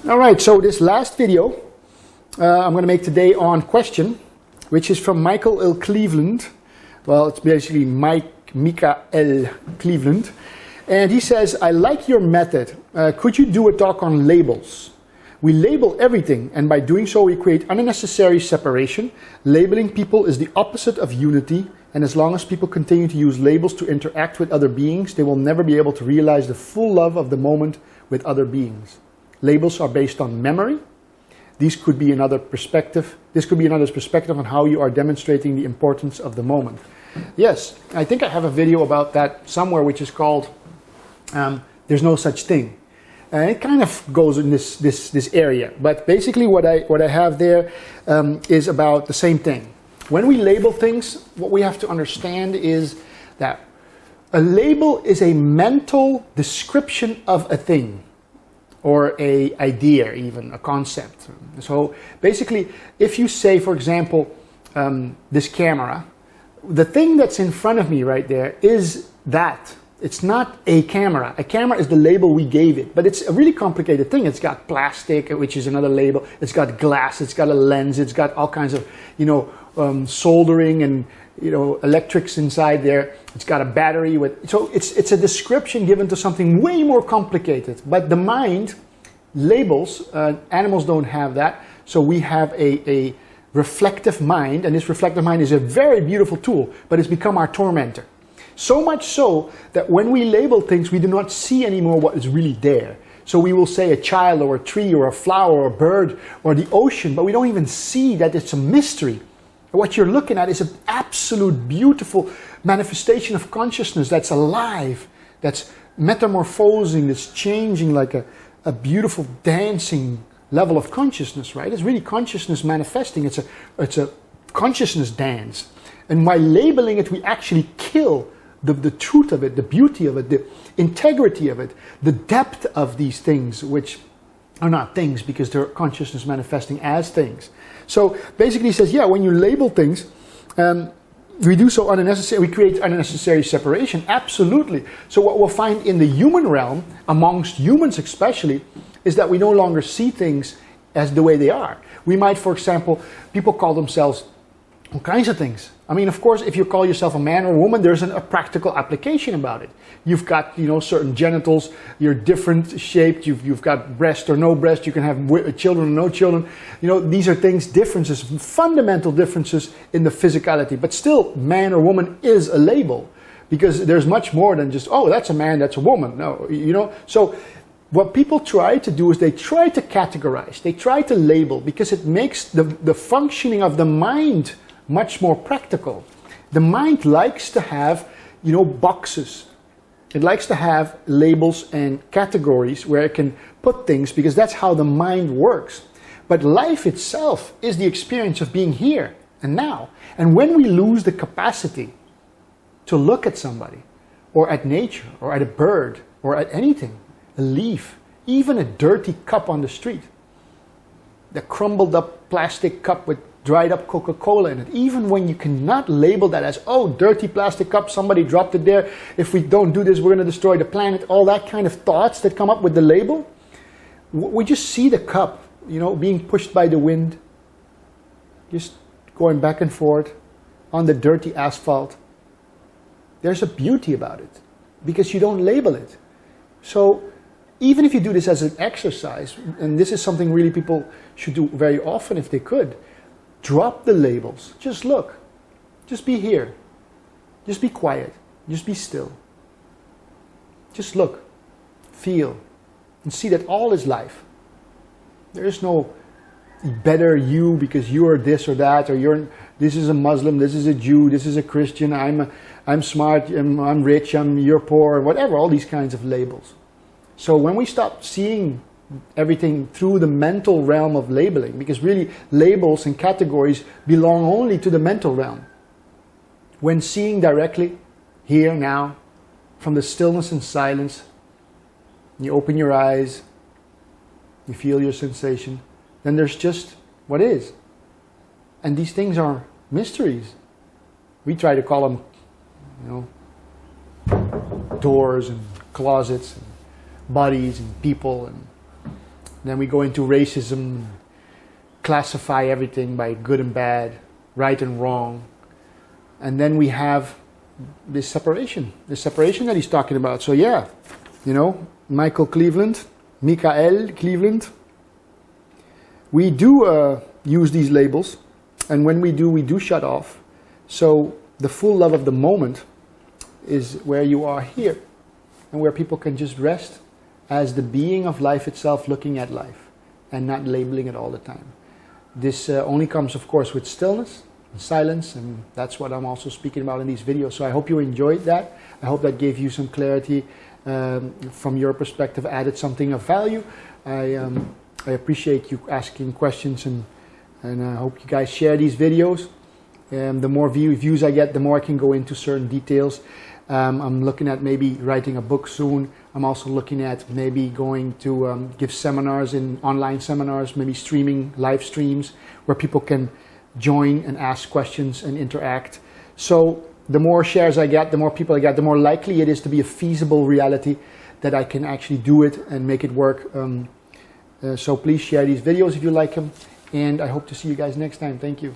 All right, so this last video I'm going to make today on question, which is from Michael L. Cleveland. Well, it's basically Mika L. Cleveland. And he says, I like your method. Could you do a talk on labels? We label everything, and by doing so we create unnecessary separation. Labeling people is the opposite of unity, and as long as people continue to use labels to interact with other beings, they will never be able to realize the full love of the moment with other beings. Labels are based on memory. This could be another perspective on how you are demonstrating the importance of the moment. Yes, I think I have a video about that somewhere, which is called There's No Such Thing. It kind of goes in this area, but basically what I have there is about the same thing. When we label things, what we have to understand is that a label is a mental description of a thing, or a idea, even a concept. So basically, if you say, for example, this camera, the thing that's in front of me right there is that. It's not a camera. A camera is the label we gave it, but it's a really complicated thing. It's got plastic, which is another label. It's got glass. It's got a lens. It's got all kinds of, soldering and, electrics inside there. It's got a battery with. So it's a description given to something way more complicated. But the mind labels. Animals don't have that. So we have a reflective mind, and this reflective mind is a very beautiful tool, but it's become our tormentor. So much so that when we label things, we do not see anymore what is really there. So we will say a child or a tree or a flower or a bird or the ocean, but we don't even see that it's a mystery. What you're looking at is an absolute beautiful manifestation of consciousness that's alive, that's metamorphosing, that's changing like a beautiful dancing level of consciousness, right? It's really consciousness manifesting. It's a consciousness dance. And by labeling it, we actually kill the truth of it, the beauty of it, the integrity of it, the depth of these things, which are not things because they're consciousness manifesting as things. So basically he says, yeah, when you label things, we do so unnecessary, we create unnecessary separation, absolutely. So what we'll find in the human realm, amongst humans especially, is that we no longer see things as the way they are. We might, for example, people call themselves all kinds of things. I mean, of course, if you call yourself a man or a woman, there's a practical application about it. You've got, certain genitals, you're different shaped, you've got breast or no breast, you can have children or no children. These are differences, fundamental differences in the physicality. But still, man or woman is a label, because there's much more than just, oh, that's a man, that's a woman. No, So what people try to do is they try to categorize, they try to label, because it makes the functioning of the mind much more practical. The mind likes to have, boxes. It likes to have labels and categories where it can put things, because that's how the mind works. But life itself is the experience of being here and now. And when we lose the capacity to look at somebody, or at nature, or at a bird, or at anything, a leaf, even a dirty cup on the street, the crumbled up plastic cup with dried up Coca-Cola in it, even when you cannot label that as, oh, dirty plastic cup, somebody dropped it there, if we don't do this, we're going to destroy the planet, all that kind of thoughts that come up with the label, we just see the cup, being pushed by the wind, just going back and forth on the dirty asphalt. There's a beauty about it, because you don't label it. So even if you do this as an exercise, and this is something really people should do very often if they could, drop the labels. Just look. Just be here. Just be quiet. Just be still. Just look. Feel. And see that all is life. There is no better you because you are this or that, or this is a Muslim, this is a Jew, this is a Christian, I'm smart, I'm rich, you're poor, whatever, all these kinds of labels. So when we stop seeing everything through the mental realm of labeling, because really labels and categories belong only to the mental realm. When seeing directly, here, now, from the stillness and silence, you open your eyes, you feel your sensation, then there's just what is. And these things are mysteries. We try to call them, doors and closets and bodies and people and Then we go into racism, classify everything by good and bad, right and wrong. And then we have this separation that he's talking about. So yeah, you know, Michael Cleveland, Michael Cleveland, we do use these labels, and when we do shut off. So the full love of the moment is where you are here, and where people can just rest as the being of life itself, looking at life and not labeling it all the time. This only comes, of course, with stillness and silence, and that's what I'm also speaking about in these videos. So I hope you enjoyed that. I hope that gave you some clarity from your perspective, added something of value. I appreciate you asking questions, and I hope you guys share these videos. The more views I get, the more I can go into certain details. I'm looking at maybe writing a book soon. I'm also looking at maybe going to give seminars, online seminars, maybe streaming live streams where people can join and ask questions and interact. So the more shares I get, the more people I get, the more likely it is to be a feasible reality that I can actually do it and make it work. So please share these videos if you like them, and I hope to see you guys next time. Thank you.